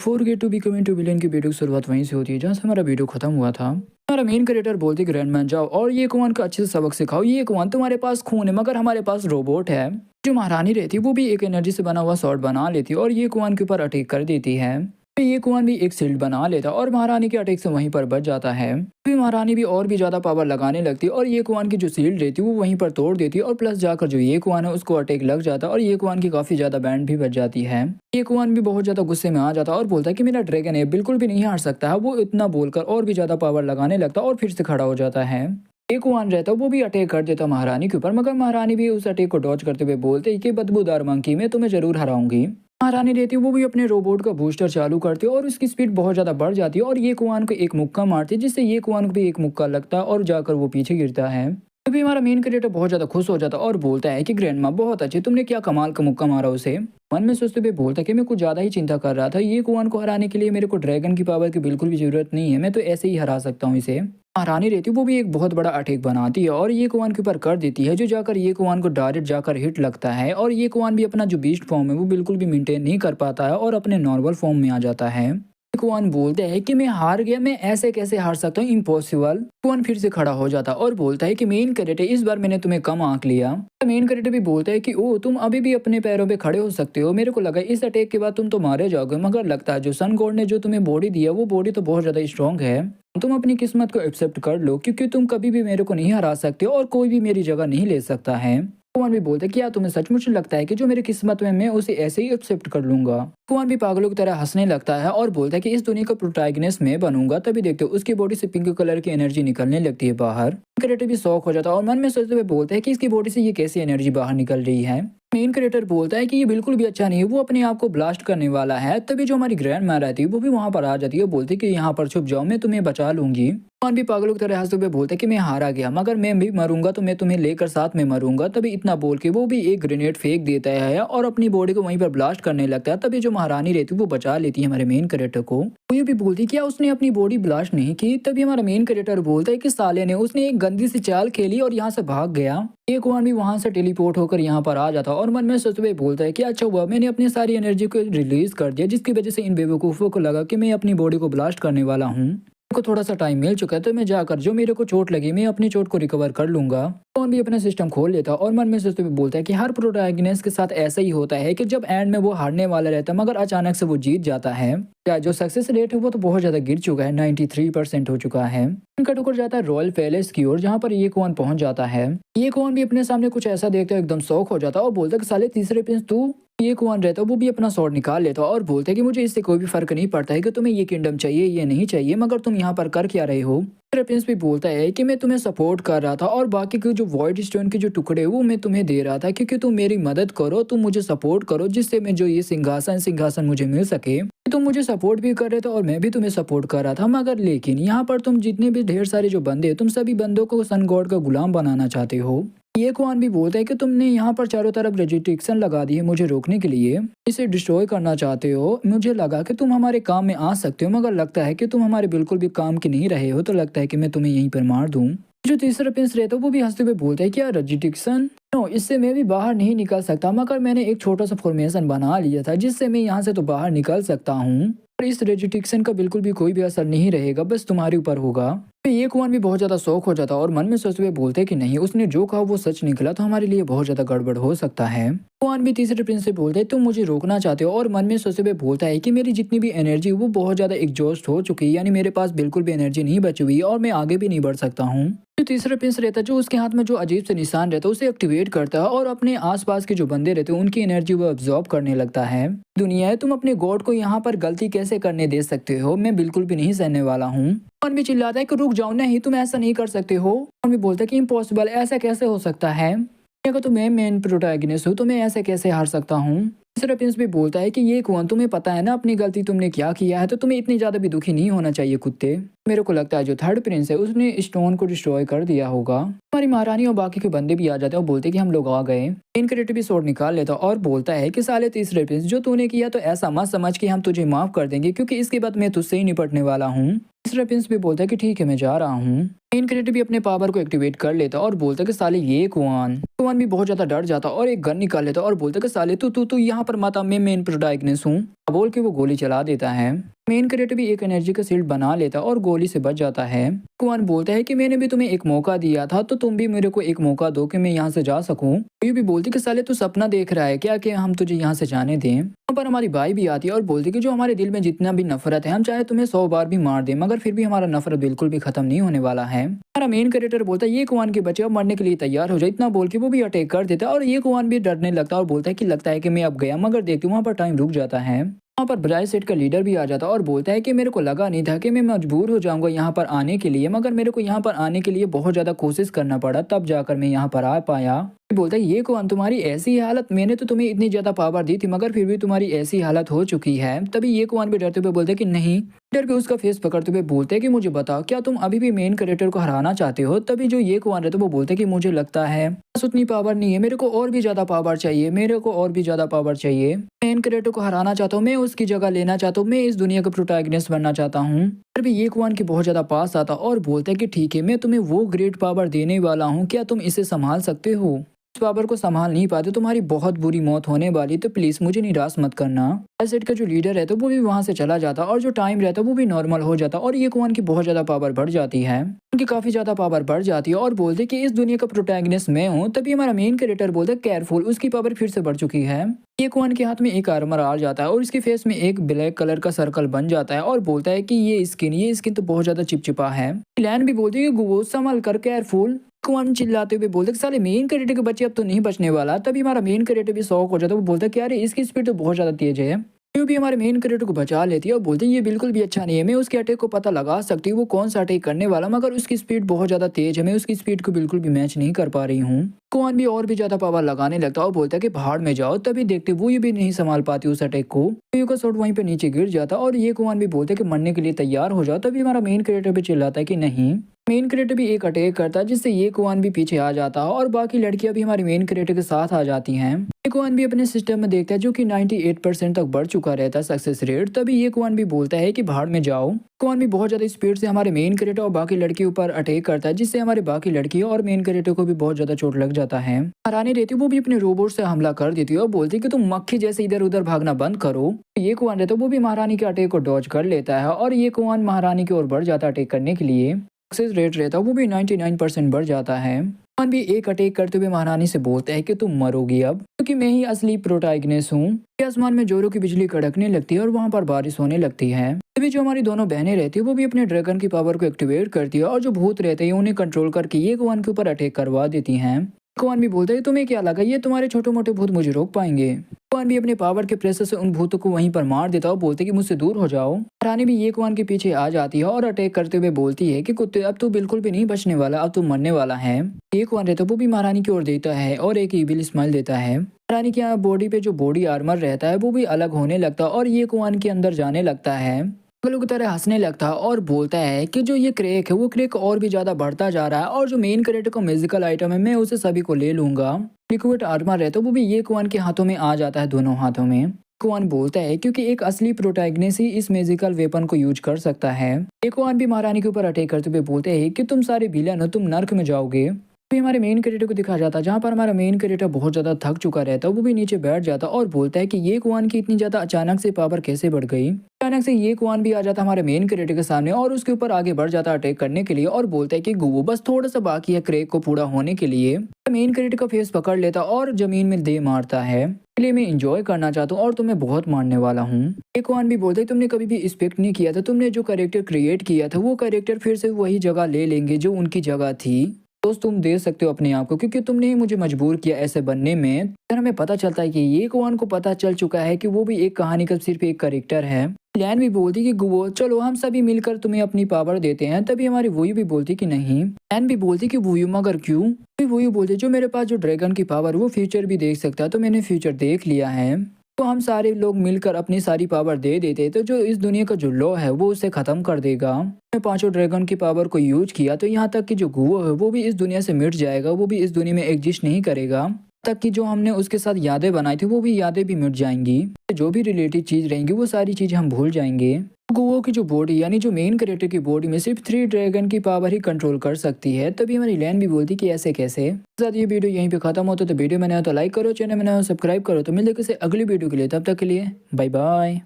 Forget to be coming to villain की video की शुरुआत वहीं से होती है जहाँ से हमारा वीडियो खत्म हुआ था। हमारा मेन क्रिएटर बोलती है ग्रैंडमैन जाओ और ये कुआन का अच्छे से सबक सिखाओ। ये कुआन तुम्हारे पास खून है मगर हमारे पास रोबोट है। जो महारानी रहती है वो भी एक एनर्जी से बना हुआ शॉट बना लेती है और ये कुआन के ऊपर अटैक कर देती है। ये कुआन भी एक शील्ड बना लेता और महारानी के अटैक से वहीं पर बच जाता है। फिर महारानी भी और भी ज्यादा पावर लगाने लगती है और ये कुआन की जो शील्ड रहती है वो वहीं पर तोड़ देती है और प्लस जाकर जो ये कुआन है उसको अटैक लग जाता है और ये कुआन की काफी ज्यादा बैंड भी बच जाती है। ये कुआन भी बहुत ज्यादा गुस्से में आ जाता है और बोलता है कि मेरा ड्रैगन है बिल्कुल भी नहीं हार सकता है। वो इतना बोलकर और भी ज्यादा पावर लगाने लगता और फिर से खड़ा हो जाता है। एक कुआन रहता वो भी अटैक कर देता महारानी के ऊपर मगर महारानी भी उस अटैक को डॉज करते हुए बोलते कि बदबूदार मंकी मैं तुम्हें जरूर हराऊंगी। महारानी रहती है वो भी अपने रोबोट का बूस्टर चालू करती है और उसकी स्पीड बहुत ज्यादा बढ़ जाती है और ये कुआन को एक मुक्का मारती है जिससे ये कुआन को भी एक मुक्का लगता है और जाकर वो पीछे गिरता है। तभी हमारा मेन क्रिएटर बहुत ज्यादा खुश हो जाता है और बोलता है कि ग्रैंडमा बहुत अच्छे तुमने क्या कमाल का मुक्का मारा उसे। मन में सोचते हुए बोलता है कि मैं कुछ ज्यादा ही चिंता कर रहा था। ये कुआन को हराने के लिए मेरे को ड्रैगन की पावर की बिल्कुल भी जरूरत नहीं है। मैं तो ऐसे ही हरा सकता हूँ इसे। महारानी रहती है वो भी एक बहुत बड़ा अटैक बनाती है और ये कुआन के ऊपर कर देती है जो जाकर ये कुआन को डायरेक्ट जाकर हिट लगता है और ये कुआन भी अपना जो बीस्ट फॉर्म है वो बिल्कुल भी मेंटेन नहीं कर पाता है और अपने नॉर्मल फॉर्म में आ जाता है। कुआन बोलते हैं कि मैं हार गया, मैं ऐसे कैसे हार सकता हूँ, इम्पॉसिबल। कुआन फिर से खड़ा हो जाता और बोलता है कि मेन कैरेक्टर इस बार मैंने तुम्हें कम आंक लिया। मेन कैरेक्टर भी बोलता है कि ओ तुम अभी भी अपने पैरों पे खड़े हो सकते हो। मेरे को लगा इस अटैक के बाद तुम तो मारे जाओगे मगर लगता है जो सन गॉड ने जो तुम्हें बॉडी दिया वो बॉडी तो बहुत ज्यादा स्ट्रांग है। तुम अपनी किस्मत को एक्सेप्ट कर लो क्योंकि तुम कभी भी मेरे को नहीं हरा सकते और कोई भी मेरी जगह नहीं ले सकता है। कुआन भी बोलते क्या तुम्हें सचमुच लगता है कि जो मेरी किस्मत में मैं उसे ऐसे ही एक्सेप्ट कर लूंगा। कुआन भी पागलों की तरह हंसने लगता है और बोलता है कि इस दुनिया का प्रोटैगनिस्ट मैं बनूंगा। तभी देखते हो उसकी बॉडी से पिंक कलर की एनर्जी निकलने लगती है बाहर। क्रिएटर भी शौक हो जाता है और मन में सोचते हुए बोलता है कि इसकी बॉडी से ये कैसी एनर्जी बाहर निकल रही है। मेन क्रिएटर बोलता है कि ये बिल्कुल भी अच्छा नहीं है, वो अपने आप को ब्लास्ट करने वाला है। तभी जो हमारी ग्रैंड माँ रहती है वो भी वहां पर आ जाती है, बोलती है कि यहाँ पर छुप जाओ मैं तुम्हें बचा लूंगी। कुआन भी पागलों की तरह हंसते हुए बोलते कि मैं हारा गया मगर मैं भी मरूंगा तो मैं तुम्हें लेकर साथ में मरूंगा। तभी इतना बोल के वो भी एक ग्रेनेड फेंक देता है और अपनी बॉडी को वहीं पर ब्लास्ट करने लगता है। तभी जो महारानी रहती है वो बचा लेती है हमारे मेन कैरेक्टर को। वो ये भी बोलती क्या उसने अपनी बॉडी ब्लास्ट नहीं की। तभी हमारा मेन कैरेक्टर बोलता है कि साले ने उसने एक गंदी सी चाल खेली और यहाँ से भाग गया। ये कुआन भी वहां से टेलीपोर्ट होकर यहाँ पर आ जाता और मन में सोचते हुए बोलता है कि अच्छा हुआ मैंने अपनी सारी एनर्जी को रिलीज कर दिया जिसकी वजह से इन बेवकूफों को लगा कि मैं अपनी बॉडी को ब्लास्ट करने वाला हूँ। को थोड़ा सा टाइम मिल चुका है तो मैं जाकर जो मेरे को चोट लगी मैं अपनी चोट को रिकवर कर लूंगा। कौन भी अपना सिस्टम खोल लेता और मन में सोचते हुए बोलता है कि हर प्रोटैगनिस्ट के साथ ऐसा ही होता है कि जब एंड में वो हारने वाला रहता है मगर अचानक से वो जीत जाता है। क्या जो सक्सेस रेट है वो तो बहुत ज्यादा गिर चुका है, 93% हो चुका है। कट होकर जाता है रॉयल पैलेस की ओर जहाँ पर ये कौन पहुंच जाता है। ये कौन भी अपने सामने कुछ ऐसा देखता है एकदम शौक हो जाता है और बोलता है कि साले तीसरे प्रिंस तू। ये कुआन रहता है वो भी अपना स्वॉर्ड निकाल लेता और बोलता है कि मुझे इससे कोई भी फर्क नहीं पड़ता है कि तुम्हें ये किंगडम चाहिए ये नहीं चाहिए मगर तुम यहाँ पर कर क्या रहे हो। प्रिंस भी बोलता है कि मैं तुम्हें सपोर्ट कर रहा था और बाकी के जो वॉइड स्टोन के जो टुकड़े वो मैं तुम्हें दे रहा था क्योंकि तुम मेरी मदद करो, तुम मुझे सपोर्ट करो जिससे मैं जो ये सिंहासन मुझे मिल सके। तुम मुझे सपोर्ट भी कर रहे थे और मैं भी तुम्हें सपोर्ट कर रहा था मगर लेकिन यहाँ पर तुम जितने भी ढेर सारे जो बंदे तुम सभी बंदों को सन गॉड का गुलाम बनाना चाहते हो। ये कुआन भी बोलता है कि तुमने यहाँ पर चारों तरफ रेजिस्ट्रिक्शन लगा दी है मुझे रोकने के लिए, इसे डिस्ट्रॉय करना चाहते हो। मुझे लगा कि तुम हमारे काम में आ सकते हो मगर लगता है कि तुम हमारे बिल्कुल भी काम के नहीं रहे हो, तो लगता है कि मैं तुम्हें यहीं पर मार दूं। जो तीसरा प्रिंस रहता है वो भी हंसते हुए बोलता है क्या रेजिस्ट्रिक्शन, नो इससे मैं भी बाहर नहीं निकल सकता मगर मैंने एक छोटा सा फॉर्मेशन बना लिया था जिससे मैं यहाँ से तो बाहर निकल सकता हूँ। इस रेजिस्ट्रिक्शन का बिल्कुल भी कोई भी असर नहीं रहेगा, बस तुम्हारे ऊपर होगा। तो ये कुआन भी बहुत ज्यादा शौक हो जाता और मन में सोचते हुए बोलते कि नहीं उसने जो कहा वो सच निकला तो हमारे लिए बहुत ज्यादा गड़बड़ हो सकता है। कुआन भी तीसरे प्रिंस से बोलते तुम मुझे रोकना चाहते हो और मन में सोचते हुए बोलता है कि मेरी जितनी भी एनर्जी वो बहुत ज्यादा एग्जॉस्ट हो चुकी है, यानी मेरे पास बिल्कुल भी एनर्जी नहीं बची हुई और मैं आगे भी नहीं बढ़ सकता हूँ। जो तीसरा प्रिंस रहता है जो उसके हाथ में जो अजीब से निशान रहता है उसे एक्टिवेट करता है और अपने आसपास के जो बंदे रहते हैं उनकी एनर्जी वो अब्जॉर्ब करने लगता है। दुनिया है तुम अपने गॉड को यहाँ पर गलती कैसे करने दे सकते हो, मैं बिल्कुल भी नहीं सहने वाला हूँ। कौन भी चिल्लाता है कि रुक जाओ, नहीं तुम ऐसा नहीं कर सकते हो। कौन भी बोलता है कि इम्पॉसिबल, ऐसा कैसे हो सकता है, अगर तो मैं मेन प्रोटैगनिस्ट हूँ तो मैं ऐसे कैसे हार सकता हूँ। तीसरा प्रिंस भी बोलता है कि ये कौन, तुम्हें पता है ना अपनी गलती तुमने क्या किया है, तो तुम्हें इतनी ज्यादा भी दुखी नहीं होना चाहिए कुत्ते। मेरे को लगता है जो थर्ड प्रिंस है उसने स्टोन को डिस्ट्रॉय कर दिया होगा। हमारी महारानी और बाकी के बंदे भी आ जाते हैं और बोलते कि हम लोग आ गए। मेन क्रिएटर भी स्वॉर्ड निकाल लेता और बोलता है कि साले तीसरे प्रिंस जो तूने किया तो ऐसा मत समझ कि हम तुझे माफ कर देंगे क्योंकि इसके बाद मैं तुझसे ही निपटने वाला हूँ। तीसरा प्रिंस भी बोलता है कि ठीक है मैं जा रहा हूँ। मेन क्रिएटर भी अपने पावर को एक्टिवेट कर लेता और बोलता कि साले ये कुआन कुआन भी बहुत ज्यादा डर जाता और एक गन निकाल लेता और बोलता कि साले तू तू तू यहाँ पर मत आ, मैं मेन प्रोटैगनिस्ट हूँ बोल के वो गोली चला देता है। मेन क्रिएटर भी एक एनर्जी का शील्ड बना लेता और गोली से बच जाता है। कुआन बोलता है कि मैंने भी तुम्हें एक मौका दिया था तो तुम भी मेरे को एक मौका दो कि मैं यहाँ से जा सकूं। ये भी बोलती कि साले तू सपना देख रहा है क्या कि हम तुझे यहाँ से जाने दें। यहाँ पर हमारी भाई भी आती है और बोलती कि जो हमारे दिल में जितना भी नफरत है हम चाहे तुम्हें 100 बार भी मार दें मगर फिर भी हमारा नफरत बिल्कुल भी खत्म नहीं होने वाला है। हमारा मेन क्रिएटर बोलता है ये कुआन के बच्चे अब मरने के लिए तैयार हो जाए, इतना बोल के वो भी अटैक कर देता है और ये कुआन भी डरने लगता है और बोलता है कि लगता है कि मैं अब गया, मगर देखती हूँ वहाँ पर टाइम रुक जाता है। वहाँ पर ब्राइट सेट का लीडर भी आ जाता और बोलता है कि मेरे को लगा नहीं था कि मैं मजबूर हो जाऊंगा यहाँ पर आने के लिए, मगर मेरे को यहाँ पर आने के लिए बहुत ज़्यादा कोशिश करना पड़ा तब जाकर मैं यहाँ पर आ पाया। बोलता है ये कौन तुम्हारी ऐसी हालत, मैंने तो तुम्हें इतनी ज़्यादा पावर दी थी मगर फिर भी तुम्हारी ऐसी हालत हो चुकी है। तभी ये कौन भी डरते हुए बोलते कि नहीं। डर पे उसका फेस पकड़ते हुए बोलते कि मुझे बताओ क्या तुम अभी भी मेन कैरेक्टर को हराना चाहते हो। तभी जो ये कौन रहता है वो बोलते कि मुझे लगता है बस उतनी पावर नहीं है, मेरे को और भी ज़्यादा पावर चाहिए, मेरे को और भी ज़्यादा पावर चाहिए। मेन कैरेक्टर को हराना चाहता हूँ, मैं उसकी जगह लेना चाहता हूँ, मैं इस दुनिया का प्रोटैगनिस्ट बनना चाहता हूँ। फिर भी ये कुआन के बहुत ज़्यादा पास आता और बोलता है कि ठीक है मैं तुम्हें वो ग्रेट पावर देने वाला हूँ, क्या तुम इसे संभाल सकते हो। इस पावर को संभाल नहीं पाते तुम्हारी बहुत बुरी मौत होने वाली, तो प्लीज मुझे निराश मत करना। एसेट का जो लीडर है तो वो भी वहां से चला जाता और जो टाइम रहता वो भी नॉर्मल हो जाता और ये कुआन की बहुत ज्यादा पावर बढ़ जाती है, उनकी काफी ज्यादा पावर बढ़ जाती है और बोलते कि इस दुनिया का प्रोटैगनिस्ट मैं हूँ। तभी हमारा मेन कैरेक्टर बोलता है केयरफुल, उसकी पावर फिर से बढ़ चुकी है। ये कुआन के हाथ में एक आर्मर आ जाता है और इसके फेस में एक ब्लैक कलर का सर्कल बन जाता है और बोलता है कि ये स्किन तो बहुत ज्यादा चिपचिपा है। लैन भी बोलती है कि गुगो संभल कर केयरफुल। कुआन चिल्लाते हुए बोलते साले मेन कैरेक्टर के बच्चे अब तो नहीं बचने वाला। तभी हमारा मेन कैरेक्टर भी शॉक हो जाता है, वो बोलता है कि अरे इसकी स्पीड तो बहुत ज्यादा तेज है। क्यों भी हमारे मेन कैरेक्टर को बचा लेती है और बोलते हैं ये बिल्कुल भी अच्छा नहीं है, मैं उसके अटैक को पता लगा सकती हूँ वो कौन सा अटैक करने वाला, मगर उसकी स्पीड बहुत ज्यादा तेज है, मैं उसकी स्पीड को बिल्कुल भी मैच नहीं कर पा रही हूँ। कुआन भी और भी ज्यादा पावर लगाने लगता है और बोलता है कि भाड़ में जाओ। तभी देखते वो ये भी नहीं संभाल पाती उस अटैक को, यू का शॉट वहीं पे नीचे गिर जाता और ये कुआन भी बोलते कि मरने के लिए तैयार हो जाओ। तभी हमारा मेन कैरेक्टर भी चिल्लाता है कि नहीं। मेन क्रिएटर भी एक अटैक करता है जिससे ये कुआन भी पीछे आ जाता है और बाकी लड़कियां भी हमारे मेन क्रिएटर के साथ आ जाती हैं। ये कुआन भी अपने सिस्टम में देखता है जो कि 98% तक बढ़ चुका रहता है सक्सेस रेट। तभी ये कुआन भी बोलता है कि भाड़ में जाओ। कुआन भी बहुत ज्यादा स्पीड से हमारे मेन क्रिएटर और बाकी लड़कियों ऊपर अटैक करता है जिससे हमारे बाकी लड़कियों और मेन क्रिएटर को भी बहुत ज्यादा चोट लग जाता है। हरानी रहती वो भी अपने रोबोट से हमला कर देती है और बोलती है कि तुम मक्खी जैसे इधर उधर भागना बंद करो। ये कुआन रहता है वो भी महारानी के अटैक को डॉज कर लेता है और ये कुआन महारानी की ओर बढ़ जाता है अटैक करने के लिए। सक्सेस रेट रहता है वो भी 99% बढ़ जाता है। कुआन भी एक अटैक करते हुए महारानी से बोलता है कि तुम मरोगी अब, क्योंकि मैं ही असली प्रोटैगनिस्ट हूँ। आसमान में जोरों की बिजली कड़कने लगती है और वहाँ पर बारिश होने लगती है। तभी जो हमारी दोनों बहनें रहती है वो भी अपने ड्रैगन की पावर को एक्टिवेट करती है और जो भूत रहते हैं उन्हें कंट्रोल करके ये कुआन के ऊपर अटैक करवा देती हैं। कुआन भी बोलता है तुम्हें क्या लगा ये तुम्हारे छोटे मोटे भूत मुझे रोक पाएंगे। कुआन भी अपने पावर के प्रेशर से उन भूतों को वहीं पर मार देता और बोलते कि मुझसे दूर हो जाओ। रानी भी ये कुआन के पीछे आ जाती है और अटैक करते हुए बोलती है कि कुत्ते अब तू बिल्कुल भी नहीं बचने वाला, अब तू मरने वाला है। ये कुआन रहता है वो भी महारानी की ओर देता है और एक इविल स्माइल देता है। महारानी के यहाँ बॉडी पे जो बॉडी आर्मर रहता है वो भी अलग होने लगता है और ये कुआन के अंदर जाने लगता है, पागलों की तरह हंसने लगता है और बोलता है कि जो ये क्रैक है वो क्रैक और भी ज्यादा बढ़ता जा रहा है और जो मेन कैरेक्टर का म्यूजिकल आइटम है मैं उसे सभी को ले लूंगा। लिक्विड आर्मर रहता है वो भी ये कुआन के हाथों में आ जाता है, दोनों हाथों में। कुआन बोलता है क्योंकि एक असली प्रोटैगनिस्ट ही इस म्यूजिकल वेपन को यूज कर सकता है। ये कुआन भी महारानी के ऊपर अटैक करते हुए बोलते हैं कि तुम सारे विलन हो, तुम नर्क में जाओगे। भी हमारे मेन कैरेक्टर को दिखा जाता है जहाँ पर हमारा मेन कैरेक्टर बहुत ज्यादा थक चुका रहता है, वो भी नीचे बैठ जाता और बोलता है कि ये कुआन की इतनी ज्यादा अचानक से पावर कैसे बढ़ गई। अचानक से ये कुआन भी आ जाता हमारे मेन कैरेक्टर के सामने और उसके ऊपर आगे बढ़ जाता अटैक करने के लिए और बोलता है कि गुवो बस थोड़ा सा बाकी है क्रैक को पूरा होने के लिए। मेन कैरेक्टर का फेस पकड़ लेता और जमीन में दे मारता है, इसलिए मैं इंजॉय करना चाहता हूँ और तुम्हें बहुत मारने वाला हूँ। एक कुआन भी बोलता है तुमने कभी भी एक्सपेक्ट नहीं किया था, तुमने जो कैरेक्टर क्रिएट किया था वो कैरेक्टर फिर से वही जगह ले लेंगे जो उनकी जगह थी। दोस्त तुम दे सकते हो अपने आप को क्योंकि तुमने ही मुझे मजबूर किया ऐसे बनने में। फिर हमें पता चलता है कि ये कुआन को पता चल चुका है कि वो भी एक कहानी का सिर्फ एक कैरेक्टर है। लैन भी बोलती कि गुवो चलो हम सभी मिलकर तुम्हें अपनी पावर देते हैं। तभी हमारी वोयू भी बोलती कि नहीं। लैन भी बोलती कि वोयू मगर क्यों। वोयू बोलती जो मेरे पास जो ड्रैगन की पावर वो फ्यूचर भी देख सकता है, तो मैंने फ्यूचर देख लिया है, तो हम सारे लोग मिलकर अपनी सारी पावर दे देते तो जो इस दुनिया का जो लॉ है वो उसे खत्म कर देगा। मैं पांचों ड्रैगन की पावर को यूज किया तो यहाँ तक कि जो गुवो है वो भी इस दुनिया से मिट जाएगा, वो भी इस दुनिया में एग्जिस्ट नहीं करेगा। तक कि जो हमने उसके साथ यादें बनाई थी वो भी यादें भी मिट जाएंगी। जो भी रिलेटेड चीज रहेंगी वो सारी चीजें हम भूल जाएंगे। गोवो की जो बॉडी यानी जो मेन कैरेक्टर की बॉडी में सिर्फ 3 ड्रैगन की पावर ही कंट्रोल कर सकती है। तभी हमारी लैन भी बोलती कि ऐसे कैसे। साथ ये वीडियो यहीं पे खत्म होता, तो वीडियो में नया तो लाइक करो, चैनल में नया सब्सक्राइब करो। तो मिलते किसी अगली वीडियो के लिए, तब तक के लिए बाय बाय।